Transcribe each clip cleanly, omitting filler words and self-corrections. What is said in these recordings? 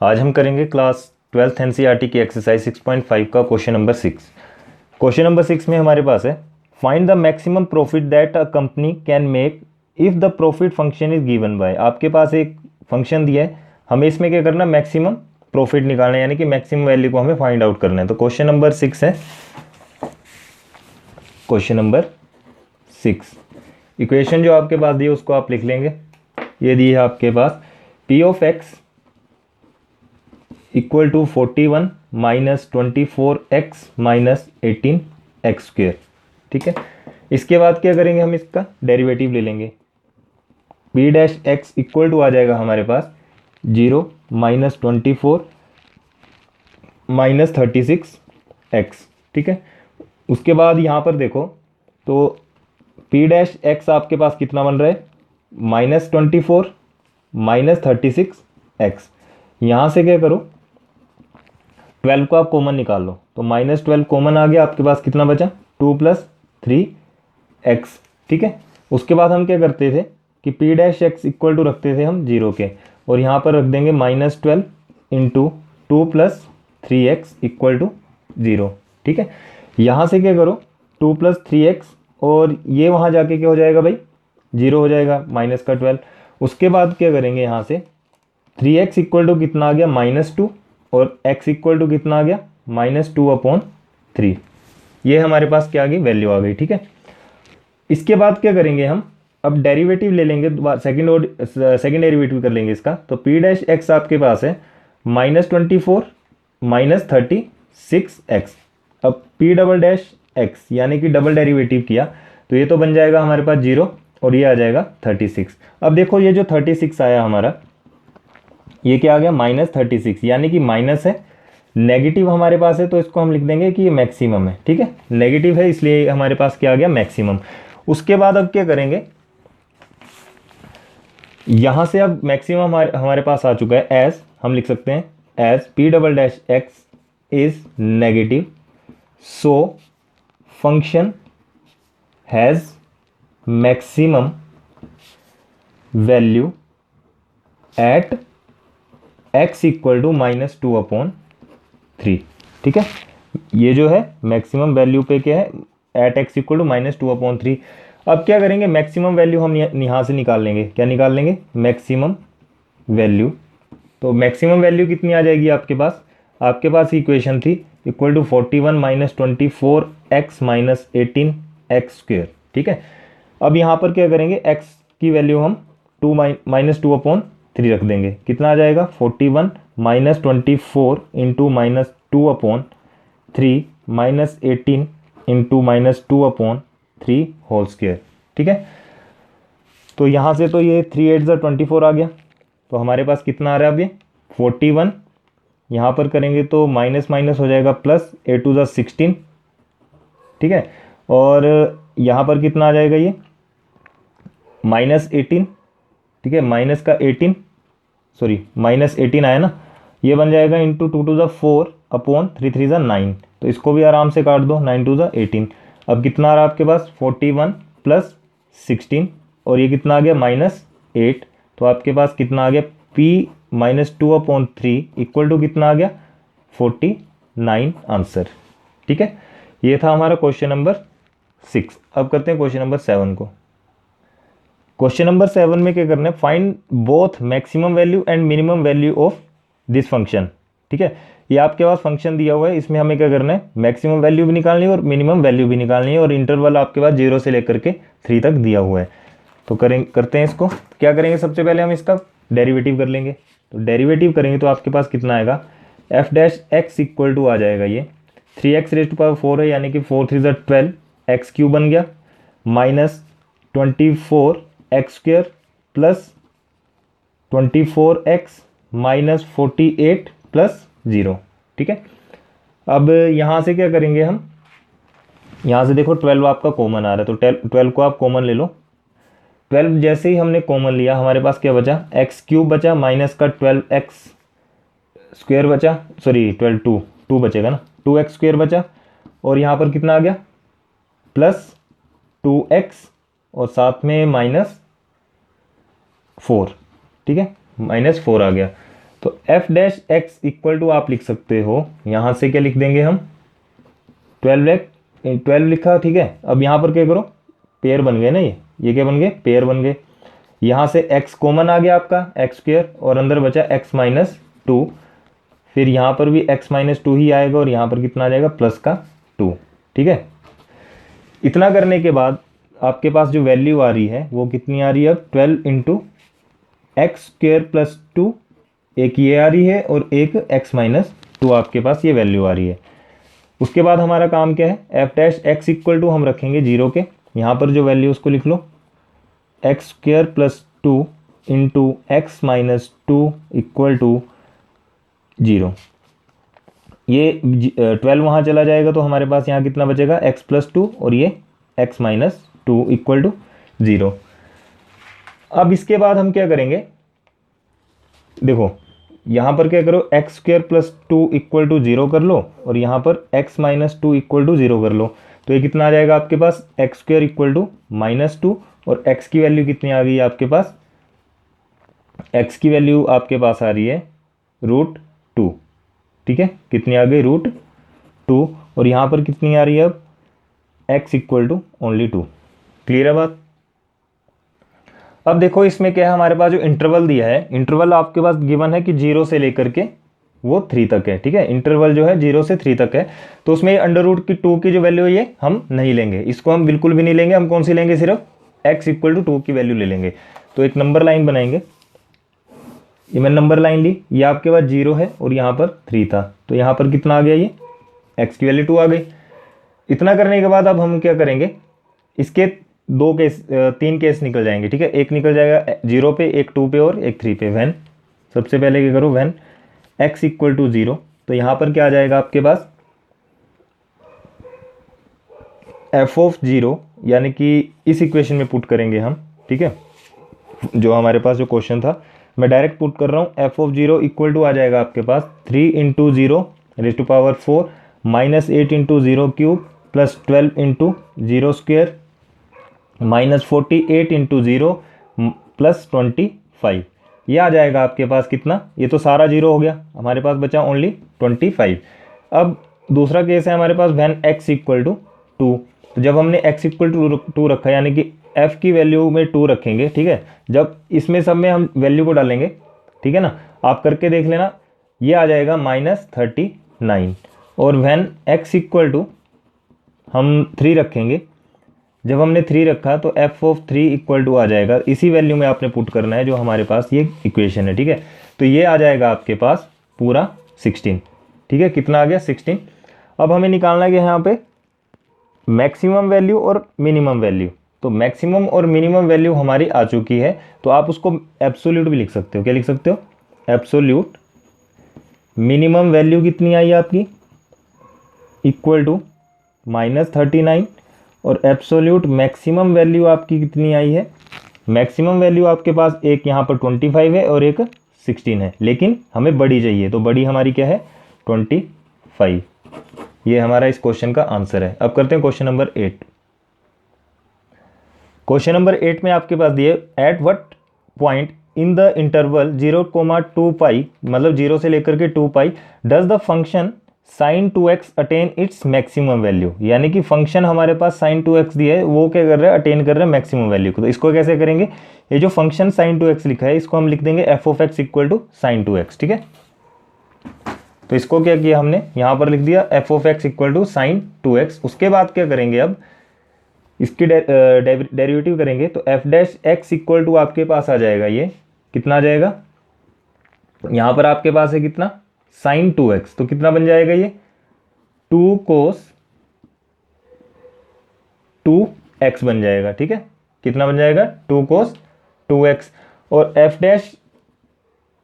आज हम करेंगे क्लास 12th एनसीईआरटी की एक्सरसाइज 6.5 का क्वेश्चन नंबर 6। क्वेश्चन नंबर 6 में हमारे पास है find the maximum profit that a company can make if the profit function is given by. आपके पास एक फंक्शन दिया है, हमें इसमें क्या करना, मैक्सिमम प्रॉफिट निकालना है, यानी कि मैक्सिमम वैल्यू को हमें फाइंड आउट करना है। तो क्वेश्चन नंबर 6 है, क्वेश्चन नंबर 6। इक्वेशन जो आपके पास दी है उसको आप लिख लेंगे। ये दी है आपके पास P of x equal to 41 minus 24x minus 18x²। ठीक है, इसके बाद क्या करेंगे, हम इसका डेरिवेटिव ले लेंगे। p dash x equal to आ जाएगा हमारे पास 0 माइनस 24 माइनस 36x। ठीक है, उसके बाद यहाँ पर देखो तो p डैश एक्स आपके पास कितना बन रहा है, माइनस 24 माइनस 36x। यहाँ से क्या करो, 12 को आप कॉमन निकाल लो, तो माइनस 12 कॉमन आ गया, आपके पास कितना बचा 2 प्लस 3x। ठीक है, उसके बाद हम क्या करते थे कि p dash x equal to रखते थे हम 0 के, और यहाँ पर रख देंगे minus 12 into 2 plus 3x equal to 0। ठीक है, यहाँ से क्या करो 2 प्लस 3x, और ये वहाँ जाके क्या हो जाएगा भाई, 0 हो जाएगा, माइनस का 12। उसके बाद क्या करेंगे, यहाँ से 3x इक्वल टू कितना आ गया, -2, और x इक्वल टू कितना आ गया, -2/3। ये हमारे पास क्या आ गई, वैल्यू आ गई। ठीक है, इसके बाद क्या करेंगे हम, अब डेरिवेटिव ले लेंगे, सेकेंड डेरिवेटिव कर लेंगे इसका। तो p डैश एक्स आपके पास है -24 माइनस 36x। अब p डबल डैश एक्स यानी कि डबल डेरिवेटिव किया तो ये तो बन जाएगा हमारे पास 0, और ये आ जाएगा 36। अब देखो ये जो 36 आया हमारा, ये क्या आ गया, -36, यानी कि माइनस है, नेगेटिव हमारे पास है, तो इसको हम लिख देंगे कि ये मैक्सिमम है। ठीक है, नेगेटिव है इसलिए हमारे पास क्या आ गया, मैक्सिमम। उसके बाद अब क्या करेंगे, यहां से अब मैक्सिमम हमारे पास आ चुका है, एज हम लिख सकते हैं as p double dash x is negative, so function has maximum value at x equal to -2/3। ठीक है, ये जो है मैक्सिमम वैल्यू पे क्या है, एट x इक्वल टू -2/3। अब क्या करेंगे, मैक्सिमम वैल्यू हम यहाँ से निकाल लेंगे। क्या निकाल लेंगे, मैक्सिमम वैल्यू। तो मैक्सिमम वैल्यू कितनी आ जाएगी आपके पास इक्वेशन थी equal to 41 minus 24x minus 18x²। ठीक है, अब यहाँ पर क्या करेंगे, x की वैल्यू हम -2/3 रख देंगे। कितना आ जाएगा, 41 minus 24 into -2/3 minus 18 into -2/3 whole square. ठीक है, तो यहाँ से तो ये 3 8 24 आ गया, तो हमारे पास कितना आ रहा है अब, ये 41, यहाँ पर करेंगे तो माइनस माइनस हो जाएगा प्लस, 8 2 16। ठीक है, और यहाँ पर कितना आ जाएगा, ये -18। ठीक है, माइनस का 18, सॉरी -18 आया ना, ये बन जाएगा इंटू 2 2 4/3 3 9। तो इसको भी आराम से काट दो, 9 2 18। अब कितना आ रहा है आपके पास, 41 प्लस 16, और ये कितना आ गया, -8। तो आपके पास कितना आ गया, p -2/3 इक्वल टू कितना आ गया, 49 आंसर। ठीक है, ये था हमारा क्वेश्चन नंबर 6। अब करते हैं क्वेश्चन नंबर 7 को। क्वेश्चन नंबर 7 में क्या करना है, find both maximum value and minimum value of this function. ठीक है, ये आपके पास फंक्शन दिया हुआ है, इसमें हमें क्या करना है, मैक्सिमम वैल्यू भी निकालनी है और मिनिमम वैल्यू भी निकालनी है, और इंटरवल आपके पास 0 से लेकर के 3 तक दिया हुआ है। तो करते हैं इसको। क्या करेंगे, सबसे पहले हम इसका डेरिवेटिव कर लेंगे। तो डेरिवेटिव करेंगे तो आपके पास कितना आएगा, F dash x equal to आ जाएगा, ये 3x⁴ है, यानी कि 4 3 12 x³ बन गया, minus 24x² plus 24x minus 48 plus 0। ठीक है, अब यहाँ से क्या करेंगे हम, यहाँ से देखो 12 आपका कॉमन आ रहा है, तो 12 को आप कॉमन ले लो। 12 जैसे ही हमने कॉमन लिया, हमारे पास क्या बचा, x³ बचा, माइनस का 12x² बचा, सॉरी 2 बचेगा ना, 2x² बचा, और यहाँ पर कितना आ गया, प्लस 2x और साथ में -4। ठीक है, -4 आ गया। तो F dash x equal to आप लिख सकते हो, यहाँ से क्या लिख देंगे हम, 12 लिखा, ठीक है। अब यहाँ पर क्या करो, पेयर बन गए ना, ये क्या बन गए, पेयर बन गए। यहाँ से x कॉमन आ गया आपका, एक्स स्क्वेयर, और अंदर बचा x माइनस टू। फिर यहाँ पर भी x माइनस टू ही आएगा, और यहाँ पर कितना आ जाएगा, प्लस का 2, ठीक है। इतना करने के बाद आपके पास जो वैल्यू आ रही है वो कितनी आ रही है, अब 12 इंटू एक्स स्क्वेयर प्लस 2, एक ये आ रही है और एक x माइनस टू आपके पास ये वैल्यू आ रही है। उसके बाद हमारा काम क्या है, F dash x equal to हम रखेंगे 0 के, यहाँ पर जो वैल्यू उसको लिख लो, x square plus 2 into x minus two equal to 0। ये 12 वहाँ चला जाएगा तो हमारे पास यहाँ कितना बचेगा, x प्लस टू और ये x minus two equal to 0। अब इसके बाद हम क्या करेंगे, देखो यहाँ पर क्या करो, x square plus two equal to 0 कर लो, और यहाँ पर x minus two equal to 0 कर लो। तो ये कितना आ जाएगा आपके पास, x square equal to minus two, और x की वैल्यू कितनी आ गई आपके पास, x की वैल्यू आपके पास आ रही है √2, ठीक है। कितनी आ गई, √2, और यहाँ पर कितनी आ रही है अब, x equal to only 2। Clear है बात। अब देखो इसमें क्या है, हमारे पास जो इंटरवल दिया है, इंटरवल आपके पास गिवन है कि 0 से लेकर के वो 3 तक है, ठीक है। इंटरवल जो है 0 से 3 तक है, तो उसमें √2 की जो वैल्यू है ये हम नहीं लेंगे, इसको हम बिल्कुल भी नहीं लेंगे। हम कौन सी लेंगे, सिर्फ x इक्वल टू 2 की वैल्यू ले लेंगे। तो एक नंबर लाइन बनाएंगे, ये मैंने नंबर लाइन ली, ये आपके पास 0 है और यहाँ पर 3 था, तो यहाँ पर कितना आ गया, ये x की वैल्यू 2 आ गई। इतना करने के बाद अब हम क्या करेंगे, इसके 3 केस निकल जाएंगे, ठीक है। एक निकल जाएगा 0 पे, एक 2 पे और एक 3 पे। वैन सबसे पहले क्या करो, वैन x इक्वल टू 0, तो यहाँ पर क्या आ जाएगा आपके पास, f ऑफ 0, यानी कि इस इक्वेशन में पुट करेंगे हम, ठीक है। जो हमारे पास जो क्वेश्चन था मैं डायरेक्ट पुट कर रहा हूँ, f ऑफ 0 इक्वल टू आ जाएगा आपके पास 3 into 0 raise to power 4 minus 8 into 0 cube plus 12 into 0 square minus 48 into 0 plus 25। ये आ जाएगा आपके पास कितना, ये तो सारा 0 हो गया, हमारे पास बचा ओनली 25। अब दूसरा केस है हमारे पास, वैन x इक्वल टू 2। तो जब हमने x इक्वल टू 2 रखा, यानी कि f की वैल्यू में 2 रखेंगे, ठीक है। जब इसमें सब में हम वैल्यू को डालेंगे, ठीक है ना, आप करके देख लेना, ये आ जाएगा -39। और वैन x इक्वल टू हम 3 रखेंगे, जब हमने 3 रखा तो f ऑफ 3 इक्वल टू आ जाएगा, इसी वैल्यू में आपने पुट करना है जो हमारे पास ये इक्वेशन है, ठीक है। तो ये आ जाएगा आपके पास पूरा 16, ठीक है। कितना आ गया, 16। अब हमें निकालना है कि यहाँ पे मैक्सिमम वैल्यू और मिनिमम वैल्यू। तो मैक्सिमम और मिनिमम वैल्यू हमारी आ चुकी है, तो आप उसको एब्सोल्यूट भी लिख सकते हो। क्या लिख सकते हो, एब्सोल्यूट मिनिमम वैल्यू कितनी आई आपकी, इक्वल टू -39, और एब्सोल्यूट मैक्सिमम वैल्यू आपकी कितनी आई है, मैक्सिमम वैल्यू आपके पास एक यहाँ पर 25 है और एक 16 है, लेकिन हमें बड़ी चाहिए, तो बड़ी हमारी क्या है, 25। ये हमारा इस क्वेश्चन का आंसर है। अब करते हैं क्वेश्चन नंबर 8। क्वेश्चन नंबर 8 में आपके पास दिए, at what point in the interval 0,2 pi, मतलब 0 से लेकर के 2 pi, does the function sin 2x attain its maximum value. यानी कि फंक्शन हमारे पास sin 2x दिया है, वो क्या कर रहा है, अटेन कर रहा है मैक्सिमम वैल्यू को। तो इसको कैसे करेंगे, ये जो फंक्शन sin 2x लिखा है, इसको हम लिख देंगे f of x equal to sin 2x, ठीक है। तो इसको क्या किया हमने, यहाँ पर लिख दिया f of x equal to sin 2x। उसके बाद क्या करेंगे, अब इसकी डेरिवेटिव करेंगे, तो f dash x equal to आपके पास आ जाएगा, ये कितना आ जाएगा, यहाँ पर आपके पास है कितना, sin 2x, तो कितना बन जाएगा ये 2 cos 2x बन जाएगा, ठीक है। कितना बन जाएगा, 2 cos 2x। और f dash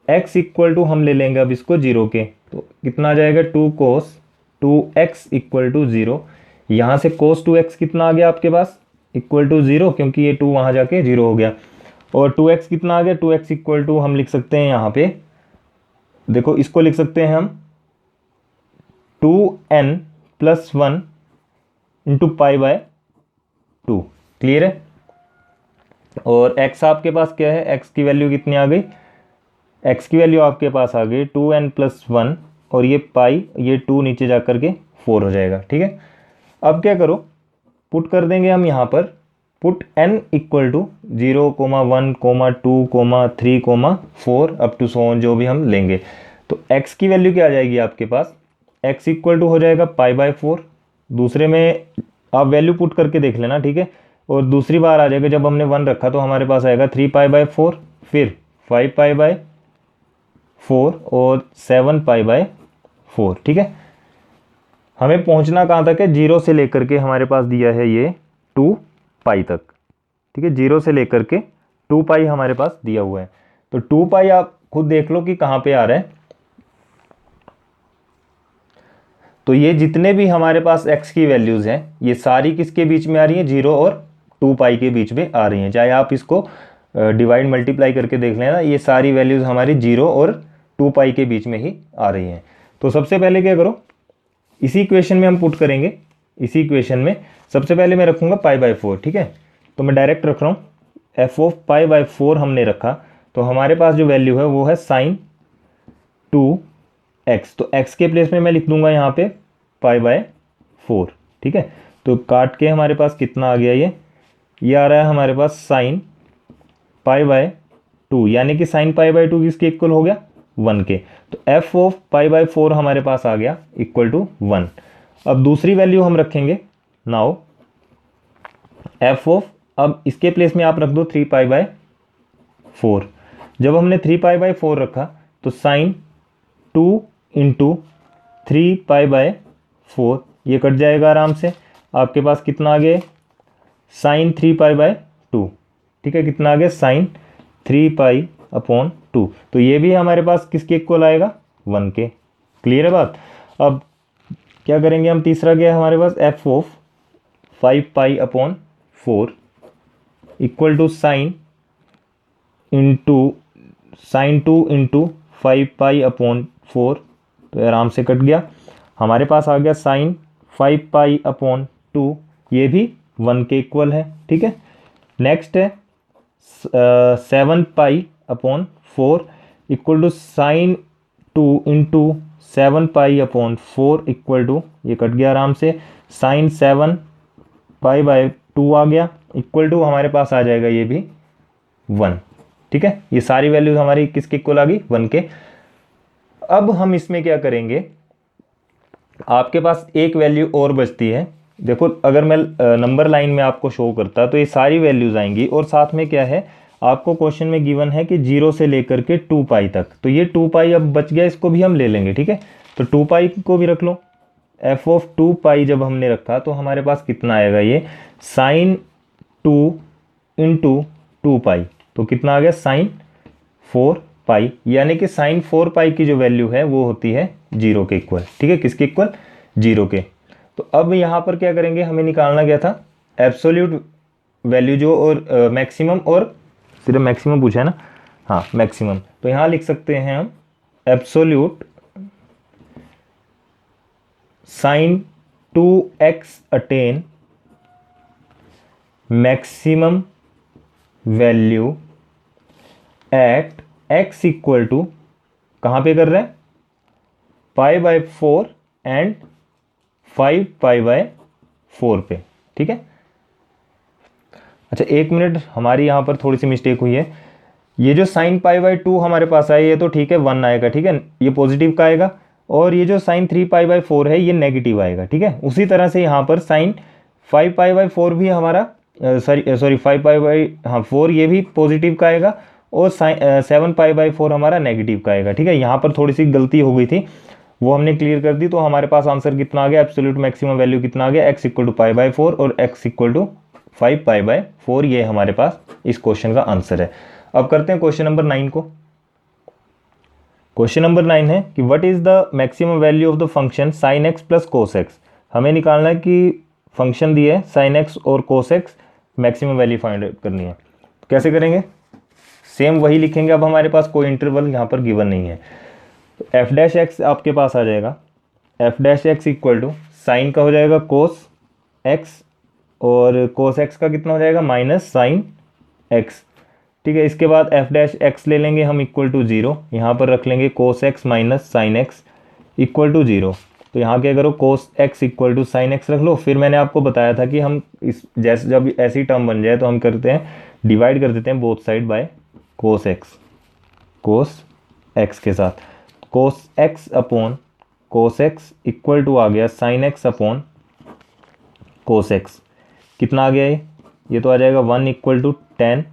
x equal to हम ले लेंगे अब इसको 0 के, तो कितना आ जाएगा, 2 cos 2x इक्वल टू 0। यहाँ से cos 2x कितना आ गया आपके पास, इक्वल टू 0, क्योंकि ये 2 वहाँ जाके 0 हो गया। और 2x कितना आ गया, 2x इक्वल टू हम लिख सकते हैं यहाँ पे, देखो इसको लिख सकते हैं हम 2n plus 1 into pi by 2। Clear है। और x आपके पास क्या है, x की वैल्यू कितनी आ गई, एक्स की वैल्यू आपके पास आ गई 2n+1 और ये पाई, ये 2 नीचे जा कर के 4 हो जाएगा। ठीक है, अब क्या करो, पुट कर देंगे हम यहाँ पर, put n equal to 0, 1, 2, 3, 4 up to so on, जो भी हम लेंगे। तो x की वैल्यू क्या आ जाएगी आपके पास, x इक्वल टू हो जाएगा π/4। दूसरे में आप वैल्यू पुट करके देख लेना, ठीक है। और दूसरी बार आ जाएगा, जब हमने 1 रखा तो हमारे पास आएगा 3π/4, फिर 5π/4 और 7π/4। ठीक है, हमें पहुंचना कहाँ तक है, 0 से लेकर के हमारे पास दिया है ये 2π तक। ठीक है, 0 से लेकर के 2π हमारे पास दिया हुआ है। तो 2π आप खुद देख लो कि कहाँ पे आ रहा है। तो ये जितने भी हमारे पास x की वैल्यूज़ हैं, ये सारी किसके बीच में आ रही हैं, 0 और 2π के बीच में आ रही हैं। चाहे आप इसको डिवाइड मल्टीप्लाई करके देख लेना, ये सारी वैल्यूज़ हमारी 0 और 2π के बीच में ही आ रही हैं। तो सबसे पहले क्या करो, इसी इक्वेशन में हम पुट करेंगे। इसी इक्वेशन में सबसे पहले मैं रखूँगा π/4। ठीक है, तो मैं डायरेक्ट रख रहा हूँ, f(π/4) हमने रखा, तो हमारे पास जो वैल्यू है वो है sin 2x। तो x के प्लेस में मैं लिख दूंगा यहाँ पे π/4। ठीक है, तो काट के हमारे पास कितना आ गया, ये आ रहा है हमारे पास sin π/2, यानी कि sin π/2 किसके इक्वल हो गया, 1 के। तो f(π/4) हमारे पास आ गया इक्वल टू 1। अब दूसरी वैल्यू हम रखेंगे, नाउ अब इसके प्लेस में आप रख दो 3π/4। जब हमने 3π/4 रखा तो sin 2 इंटू 3π/4 ये कट जाएगा आराम से। आपके पास कितना आ गया, sin 3π/2। ठीक है, कितना आ गया, sin 3π/2। तो ये भी हमारे पास किसके इक्वल आएगा, 1 के। क्लियर है बात। अब क्या करेंगे हम, तीसरा क्या है हमारे पास, f(5π/4) equal to sin 2 into 5π/4। तो आराम से कट गया, हमारे पास आ गया sin 5π/2, ये भी 1 के इक्वल है। ठीक है, नेक्स्ट है 7π/4 equal to sin 2 into 7π/4 equal to, ये कट गया आराम से, sin 7π/2 आ गया इक्वल टू, हमारे पास आ जाएगा ये भी 1। ठीक है, ये सारी वैल्यूज हमारी किसके इक्वल आ गई, 1 के। अब हम इसमें क्या करेंगे, आपके पास एक वैल्यू और बचती है। देखो, अगर मैं नंबर लाइन में आपको शो करता तो ये सारी वैल्यूज आएंगी, और साथ में क्या है, आपको क्वेश्चन में गिवन है कि 0 से लेकर के 2π तक। तो ये 2π अब बच गया, इसको भी हम ले लेंगे। ठीक है, तो 2π को भी रख लो। f(2π) जब हमने रखा तो हमारे पास कितना आएगा, ये sin 2 इंटू 2π। तो कितना आ गया, sin 4π, यानी कि sin 4π की जो वैल्यू है वो होती है 0 के इक्वल। ठीक है, किसके इक्वल, 0 के। तो अब यहाँ पर क्या करेंगे, हमें निकालना क्या था, एब्सोल्यूट वैल्यू जो, और मैक्सिमम, और सिर्फ मैक्सिमम पूछा है ना, हाँ मैक्सिमम। तो यहाँ लिख सकते हैं हम absolute sin 2x attain maximum value at x equal to, कहाँ पे कर रहे हैं, π/4 एंड 5π/4 पे। ठीक है, अच्छा एक मिनट, हमारी यहाँ पर थोड़ी सी मिस्टेक हुई है। ये जो sin π/2 हमारे पास आया, ये तो ठीक है 1 आएगा। ठीक है, ये पॉजिटिव का आएगा, और ये जो sin 3π/4 है ये नेगेटिव आएगा। ठीक है, उसी तरह से यहाँ पर sin 5π/4 भी हमारा सॉरी 5π/4 ये भी पॉजिटिव का आएगा, और 7π/4 हमारा नेगेटिव का आएगा। ठीक है, यहाँ पर थोड़ी सी गलती हो गई थी, वो हमने क्लियर कर दी। तो हमारे पास आंसर कितना आ गया, एब्सोल्यूट मैक्सिमम वैल्यू कितना आ गया, x इक्वल टू π/4 और x इक्वल टू 5π/4। ये हमारे पास इस क्वेश्चन का आंसर है। अब करते हैं क्वेश्चन नंबर 9 को। क्वेश्चन नंबर 9 है कि what is the maximum value of the function sin x plus cos x। हमें निकालना है कि फंक्शन दिए है sin x और cos x, maximum value find out करनी है। कैसे करेंगे, सेम वही लिखेंगे। अब हमारे पास कोई इंटरवल यहाँ पर गिवन नहीं है, तो f' आपके पास आ जाएगा, f' इक्वल टू साइन का हो जाएगा cos x, और cos x का कितना हो जाएगा, माइनस sin x ठीक है। इसके बाद एफ डैश एक्स ले लेंगे हम इक्वल टू 0, यहाँ पर रख लेंगे cos x minus sine x equal to 0। तो यहाँ क्या करो, cos x equal to sine x रख लो। फिर मैंने आपको बताया था कि हम इस जैसे जब ऐसी टर्म बन जाए तो हम करते हैं डिवाइड कर देते हैं both side by cos x के साथ। Cos x upon cos x equal to आ गया sine x upon cos x. कितना आ गया ये तो आ जाएगा 1 इक्वल टू टेन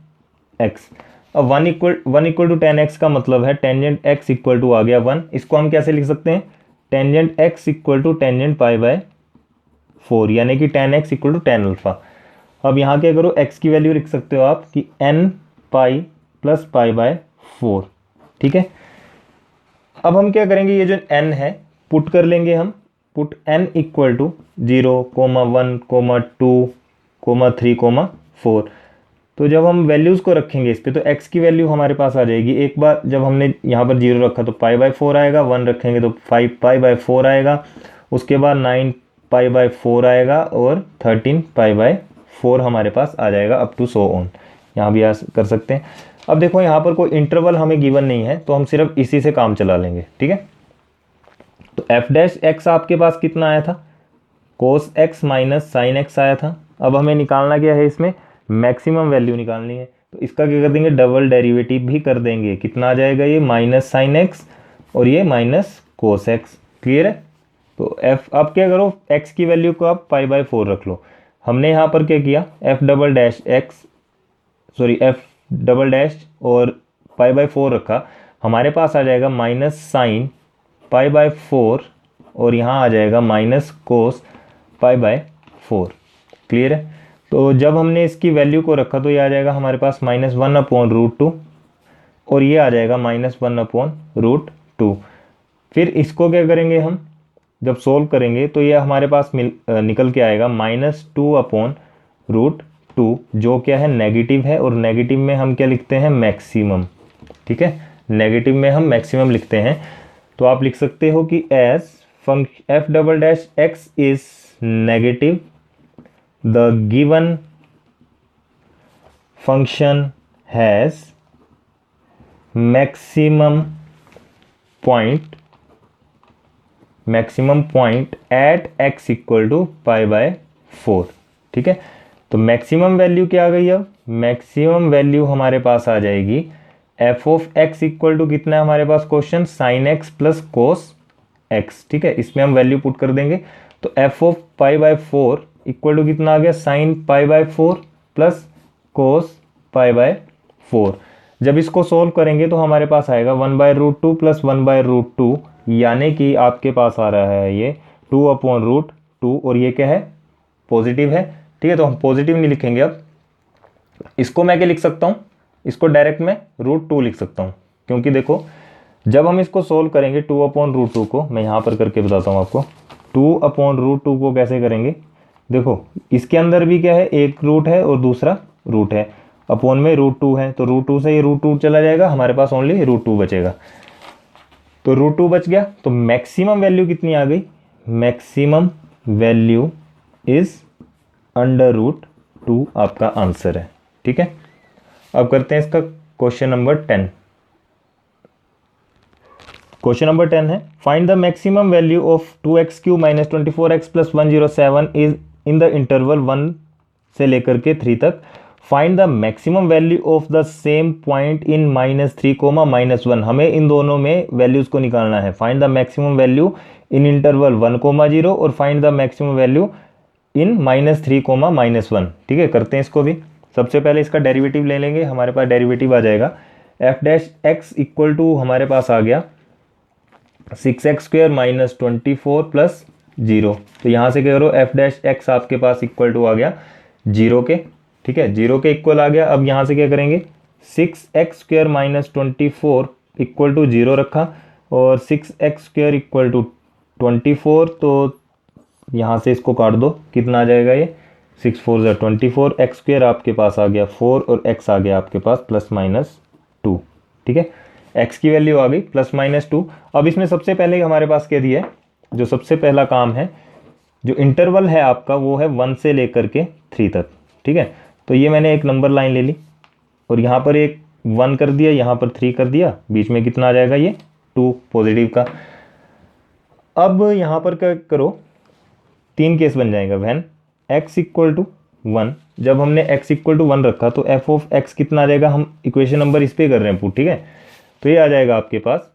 एक्स। अब 1 इक्वल टू टेन एक्स का मतलब है टेंजेंट एक्स इक्वल टू आ गया 1। इसको हम कैसे लिख सकते हैं, tangent x equal to tangent pi by 4, यानी कि tan x equal to tan alpha. अब यहाँ क्या करो, एक्स की वैल्यू लिख सकते हो आप कि n pi plus pi by 4, ठीक है। अब हम क्या करेंगे, ये जो n है पुट कर लेंगे हम, पुट n इक्वल टू 0, 1, 2, 3, 4। तो जब हम वैल्यूज़ को रखेंगे इस पर तो x की वैल्यू हमारे पास आ जाएगी। एक बार जब हमने यहाँ पर 0 रखा तो पाई बाय 4 आएगा, 1 रखेंगे तो 5 पाई बाय 4 आएगा, उसके बाद 9 पाई बाय 4 आएगा और 13 पाई बाय 4 हमारे पास आ जाएगा अप टू सो ऑन। यहाँ भी कर सकते हैं। अब देखो यहाँ पर कोई इंटरवल हमें गिवन नहीं है तो हम सिर्फ इसी से काम चला लेंगे, ठीक है। तो एफ डैश एक्स आपके पास कितना आया था, कोस एक्स माइनस साइन एक्स आया था। अब हमें निकालना क्या है, इसमें मैक्सिमम वैल्यू निकालनी है। तो इसका क्या कर देंगे, डबल डेरिवेटिव भी कर देंगे। कितना आ जाएगा ये, माइनस साइन एक्स और ये माइनस कोस एक्स। क्लियर है। तो एफ, अब क्या करो, एक्स की वैल्यू को आप पाई बाय 4 रख लो। हमने यहाँ पर क्या किया, एफ डबल डैश और पाई बाय 4 रखा, हमारे पास आ जाएगा माइनस साइन पाई बाय 4 और यहाँ आ जाएगा minus cos pi by 4। Clear है। तो जब हमने इसकी वैल्यू को रखा तो ये आ जाएगा हमारे पास -1/√2 और ये आ जाएगा -1/√2। फिर इसको क्या करेंगे हम, जब सोल्व करेंगे तो ये हमारे पास निकल के आएगा -2/√2, जो क्या है, नेगेटिव है। और नेगेटिव में हम क्या लिखते हैं, मैक्सिमम, ठीक है। नेगेटिव में हम मैक्सिमम लिखते हैं। तो आप लिख सकते हो कि as F double dash x is negative, the given function has maximum point at x equal to pi by 4, ठीक है। तो मैक्सिमम वैल्यू क्या आ गई, अब मैक्सिमम वैल्यू हमारे पास आ जाएगी F of x equal to कितना है हमारे पास, question sine x plus cos x, ठीक है। इसमें हम वैल्यू पुट कर देंगे। तो F of pi by 4 equal to कितना आ गया, sine pi by 4 plus cos pi by 4। जब इसको सोल्व करेंगे तो हमारे पास आएगा 1/√2 प्लस 1/√2, यानी कि आपके पास आ रहा है ये 2/√2 और ये क्या है, पॉजिटिव है, ठीक है। तो हम पॉजिटिव नहीं लिखेंगे। अब इसको मैं क्या लिख सकता हूँ, इसको डायरेक्ट मैं √2 लिख सकता हूँ, क्योंकि देखो जब हम इसको सोल्व करेंगे 2/√2 को, मैं यहाँ पर करके बताता हूँ आपको। 2/√2 को कैसे करेंगे, देखो इसके अंदर भी क्या है, एक रूट है और दूसरा रूट है, अपॉन में √2 है, तो √2 से ये √2 चला जाएगा, हमारे पास ओनली √2 बचेगा। तो √2 बच गया। तो मैक्सिमम वैल्यू कितनी आ गई, मैक्सिमम वैल्यू इज √2 आपका आंसर है, ठीक है। अब करते हैं इसका क्वेश्चन नंबर 10। क्वेश्चन नंबर 10 है, find the maximum value of 2x³ minus 24x plus 107 is in the interval 1 से लेकर के 3 तक। Find the maximum value of the same point in -3, -1। हमें इन दोनों में वैल्यूज को निकालना है। Find the maximum value in interval 1, 0 और find the maximum value in -3, -1, ठीक है। करते हैं इसको भी। सबसे पहले इसका डेरिवेटिव ले लेंगे। हमारे पास डेरिवेटिव आ जाएगा F dash x equal to हमारे पास आ गया 6x² माइनस 24 प्लस 0। तो यहाँ से क्या करो, एफ डैश एक्स आपके पास इक्वल टू आ गया 0 के, ठीक है, 0 के इक्वल आ गया। अब यहाँ से क्या करेंगे, 6x² माइनस 24 इक्वल टू 0 रखा और 6x² इक्वल टू 24। तो यहाँ से इसको काट दो, कितना आ जाएगा ये, 6 4 24, x² आपके पास आ गया 4 और x आ गया आपके पास +-2, ठीक है। x की वैल्यू आ गई +-2। अब इसमें सबसे पहले हमारे पास क्या दिया है, जो सबसे पहला काम है, जो इंटरवल है आपका वो है 1 से लेकर के 3 तक, ठीक है। तो ये मैंने एक नंबर लाइन ले ली, और यहाँ पर एक 1 कर दिया, यहाँ पर 3 कर दिया, बीच में कितना आ जाएगा ये 2 पॉजिटिव का। अब यहाँ पर क्या करो, 3 केस बन जाएगा। व्हेन x इक्वल टू 1, जब हमने x इक्वल टू 1 रखा तो f ऑफ x कितना आ जाएगा, हम इक्वेशन नंबर इस पे कर रहे हैं पुट, ठीक है। तो ये आ जाएगा आपके पास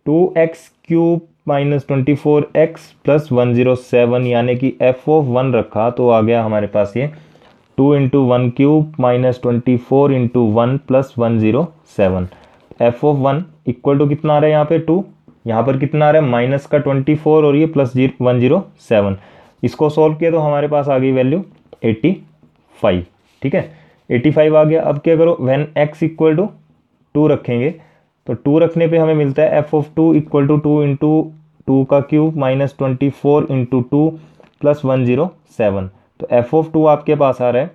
2x cube minus 24x plus 107, यानी कि f ऑफ 1 रखा तो आ गया हमारे पास ये 2 into 1 cube minus 24 into 1 plus 107। f of 1 equal to कितना आ रहा है यहाँ पे 2, यहाँ पर कितना आ रहा है माइनस का 24 और ये प्लस 107। इसको सॉल्व किया तो हमारे पास आ गई वैल्यू 85, ठीक है, 85 आ गया। अब क्या करो, व्हेन x इक्वल टू 2 रखेंगे तो 2 रखने पे हमें मिलता है f of 2 equal to 2 into 2 का क्यूब माइनस 24 इंटू 2 प्लस 107। तो f ऑफ 2 आपके पास आ रहा है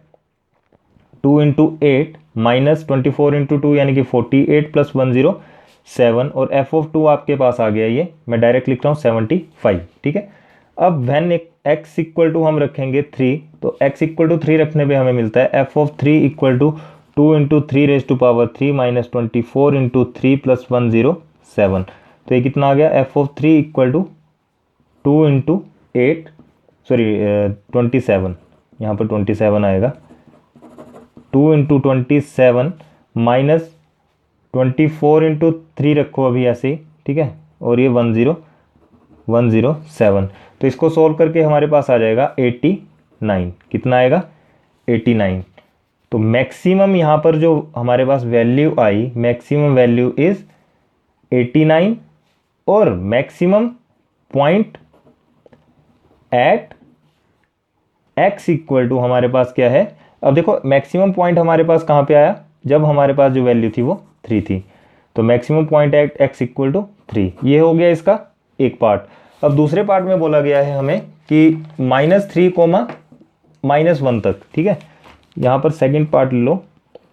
2 इंटू 8 माइनस 24 इंटू 2 यानी कि 48 प्लस 107, और f ऑफ 2 आपके पास आ गया, ये मैं डायरेक्ट लिख रहा हूँ 75, ठीक है। अब व्हेन x इक्वल टू हम रखेंगे 3, तो x इक्वल टू 3 रखने पे हमें मिलता है f of 3 equal to 2 into 3 raise to power 3 minus 24 into 3 plus 107। तो ये कितना आ गया, f of 3 equal to 2 into 8 sorry 27, यहाँ पर 27 आएगा, 2 इंटू 27 माइनस 24 इंटू 3 रखो अभी ऐसे ही, ठीक है, और ये 107। तो इसको सोल्व करके हमारे पास आ जाएगा 89, कितना आएगा 89। तो मैक्सिमम यहाँ पर जो हमारे पास वैल्यू आई, मैक्सिमम वैल्यू इज 89, और maximum point at x equal to हमारे पास क्या है। अब देखो मैक्सिमम पॉइंट हमारे पास कहाँ पे आया, जब हमारे पास जो वैल्यू थी वो 3 थी, तो maximum point at x equal to 3। ये हो गया इसका एक पार्ट। अब दूसरे पार्ट में बोला गया है हमें कि -3 कोमा -1 तक, ठीक है। यहाँ पर सेकंड पार्ट ले लो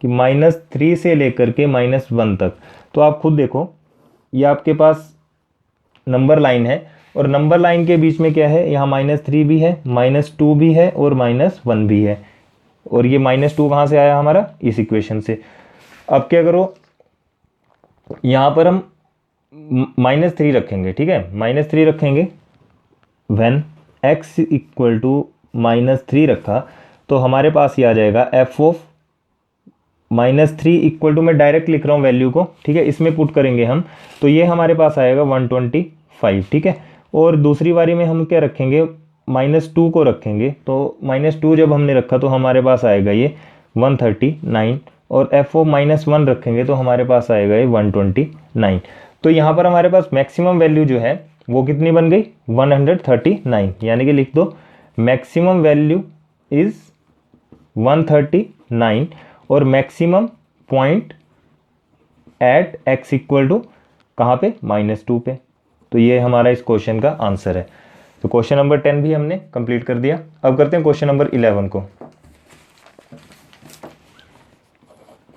कि -3 से लेकर के -1 तक। तो आप खुद देखो, ये आपके पास नंबर लाइन है, और नंबर लाइन के बीच में क्या है, यहाँ -3 भी है, -2 भी है और -1 भी है, और ये -2 कहाँ से आया हमारा, इस इक्वेशन से। अब क्या करो, यहाँ पर हम -3 रखेंगे, ठीक है, -3 रखेंगे। व्हेन x इक्वल टू -3 रखा तो हमारे पास ये आ जाएगा f ऑफ -3 इक्वल टू, मैं डायरेक्ट लिख रहा हूँ वैल्यू को, ठीक है, इसमें पुट करेंगे हम, तो ये हमारे पास आएगा 125, ठीक है। और दूसरी बारी में हम क्या रखेंगे, -2 को रखेंगे, तो -2 जब हमने रखा तो हमारे पास आएगा ये 139, और f ऑफ -1 रखेंगे तो हमारे पास आएगा ये 129। तो यहाँ पर हमारे पास मैक्सिमम वैल्यू जो है वो कितनी बन गई, 139, यानी कि लिख दो मैक्सिमम वैल्यू इज 139, और maximum point at x equal to कहाँ पे, -2 पे। तो ये हमारा इस क्वेश्चन का आंसर है। तो क्वेश्चन नंबर 10 भी हमने कंप्लीट कर दिया। अब करते हैं क्वेश्चन नंबर 11 को।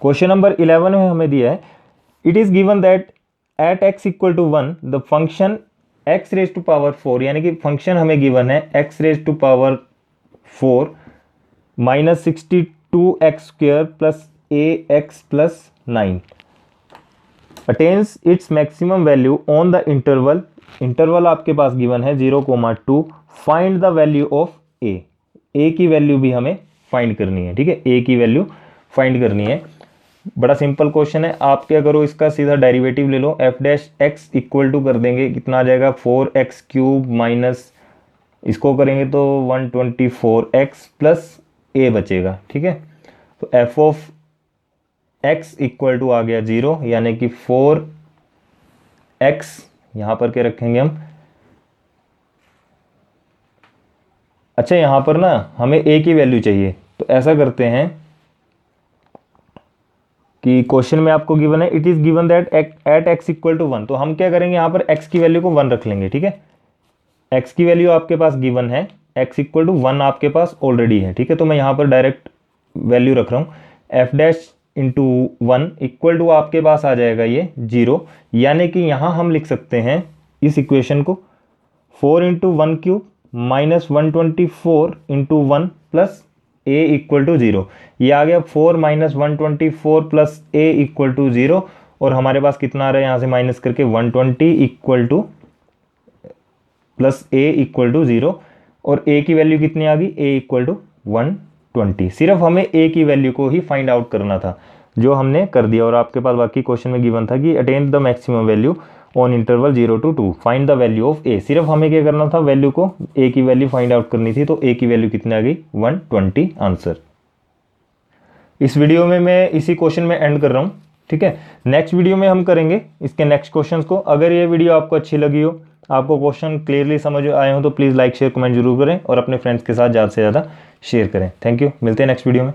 क्वेश्चन नंबर 11 में हमें दिया है, it is given that at x equal to 1 the function x raise to power 4, यानी कि फंक्शन हमें गिवन है x raise to power 4 minus 62x square plus ax plus 9 attains its maximum value on the interval. Interval आपके पास given है 0,2। Find the value of a की value भी हमें फाइंड करनी है, ठीक है, a की वैल्यू फाइंड करनी है। बड़ा सिंपल क्वेश्चन है। आप क्या करो, इसका सीधा डेरिवेटिव ले लो, f dash x equal to कर देंगे, कितना आ जाएगा 4x क्यूब माइनस इसको करेंगे तो 124x प्लस a बचेगा, ठीक है। तो f of x equal to आ गया 0, यानी कि 4x यहाँ पर क्या रखेंगे हम। अच्छा, यहाँ पर ना हमें a की वैल्यू चाहिए, तो ऐसा करते हैं कि क्वेश्चन में आपको गिवन है it is given that at x equal to 1, तो हम क्या करेंगे, यहाँ पर x की वैल्यू को 1 रख लेंगे, ठीक है। x की वैल्यू आपके पास गिवन है, x इक्वल टू 1 आपके पास ऑलरेडी है, ठीक है। तो मैं यहाँ पर डायरेक्ट वैल्यू रख रहा हूँ, f dash into 1 equal to आपके पास आ जाएगा ये 0, यानी कि यहाँ हम लिख सकते हैं इस इक्वेशन को 4 into 1 cube minus 124 into 1 plus A equal to 0। ये आ गया 4 minus 124 plus A equal to 0, और हमारे पास कितना आ रहा है यहाँ से माइनस करके 120 equal to plus A equal to 0, और ए की वैल्यू कितनी आ गई, ए इक्वल टू 120। सिर्फ हमें ए की वैल्यू को ही फाइंड आउट करना था, जो हमने कर दिया। और आपके पास बाकी क्वेश्चन में गिवन था कि attain the maximum value on interval 0 to 2, find the value of A. सिर्फ हमें क्या करना था, वैल्यू को, ए की वैल्यू फाइंड आउट करनी थी। तो ए की वैल्यू कितनी आ गई, 120 आंसर। इस वीडियो में मैं इसी क्वेश्चन में एंड कर रहा हूँ, ठीक है। नेक्स्ट वीडियो में हम करेंगे इसके नेक्स्ट क्वेश्चन को। अगर ये वीडियो आपको अच्छी लगी हो, आपको क्वेश्चन क्लियरली समझ आए हो, तो प्लीज़ लाइक शेयर कमेंट जरूर करें और अपने फ्रेंड्स के साथ ज़्यादा से ज़्यादा शेयर करें। थैंक यू, मिलते हैं नेक्स्ट वीडियो में।